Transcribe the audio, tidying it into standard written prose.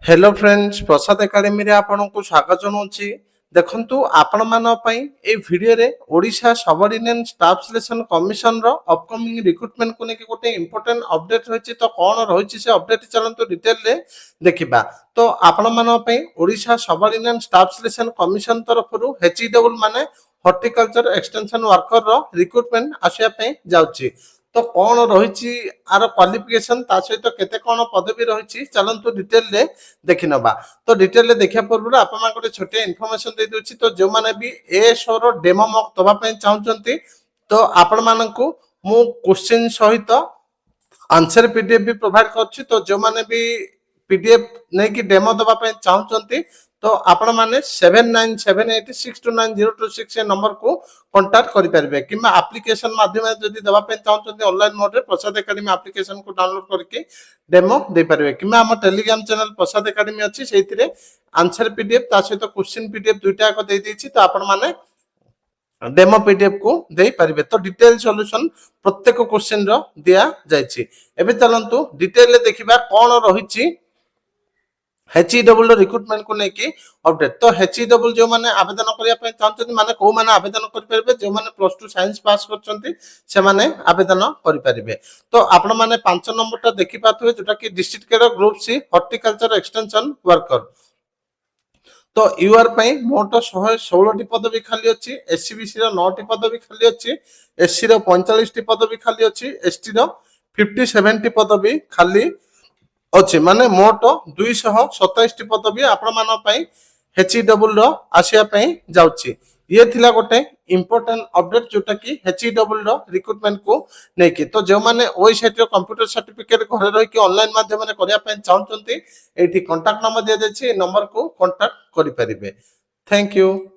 Hello friends प्रसाद academy रे आपनको स्वागत जनाऊँची। देखंतु आपण मान पई ए वीडियो रे Odisha subordinate staff selection commission रो अपकमिंग रिक्रूटमेंट को लेके गोटे इंपोर्टेंट अपडेट रहिछि। तो कोन रहिछि से अपडेट चलंतु डिटेल रे देखिबा। तो आपण मान पई Odisha subordinate staff selection commission तरफरु एचईडब्ल्यू माने हॉर्टिकल्चर एक्सटेंशन वर्कर रो रिक्रूटमेंट आसिया पई जाउछि। तो कौन रही आर क्वालिफिकेशन ता सहित केते कौन पदवी रही चलतु डिटेल रे देखि नबा। तो डिटेल रे देखिया पूर्व आप गोटे छोटे इनफॉरमेशन दे दूची। तो जो माने भी एएसओ रो डेमो मॉक दबा पई चाहउचंती तो आपण मानकू मु क्वेश्चन सहित आंसर पीडीएफ भी प्रोवाइड करछि। तो जो माने भी पीडीएफ नै कि डेमो दबा पई चाहउचंती तो आपण माने 7978629026 ए नंबर को कांटेक्ट करि परबे किमा एप्लीकेशन माध्यम जदी दबा पे चाहउचंती ऑनलाइन मोड रे प्रसाद एकेडमी एप्लीकेशन को डाउनलोड करके डेमो दे परबे किमा हम टेलीग्राम चैनल प्रसाद एकेडमी अछि सेहितिरे आंसर पीडीएफ ता सहित क्वेश्चन पीडीएफ दुईटा को दे देछि। तो आपण माने डेमो पीडीएफ को दे पारिबे। तो डिटेल सॉल्यूशन प्रत्येक क्वेश्चन रो दिया जायछि। एबे चलंतु डिटेल रे देखिबा कोन रहिछि एचईडब्ल्यू रिक्रूटमेंट को लेके अपडेट। तो एचईडब्ल्यू जो माने आवेदन करिया पे चाहछथि माने को माने आवेदन करि परबे जो माने +2 साइंस पास करछथि से माने आवेदन करि परिबे। तो आपण माने 5 नंबरटा देखि पाथुवे जोटा कि district cadre group C horticulture extension worker. तो यूआर पई मोट 116 टी पदवी खाली अछि। एससीबीसी रो 9 टी पदवी खाली अछि। एससी रो 45 टी पदवी खाली अछि। एसटी रो 57 टी पदवी खाली अछि। माने मोट 227 टी पदवी आपण मान पई एचईडब्ल्यू रो आसिया पई जाउछि। ये थिला गोटे इंपोर्टेंट अपडेट जोटा कि एचईडब्ल्यू रो रिक्रूटमेंट को नेकी। तो जो माने वेबसाइट रो कंप्यूटर सर्टिफिकेट घरे रहि कि ऑनलाइन माध्यम रे करिया पई चाहउचंती एठी कांटेक्ट नंबर दिया जायछि। ए नंबर को कांटेक्ट करि परिबे। Thank you.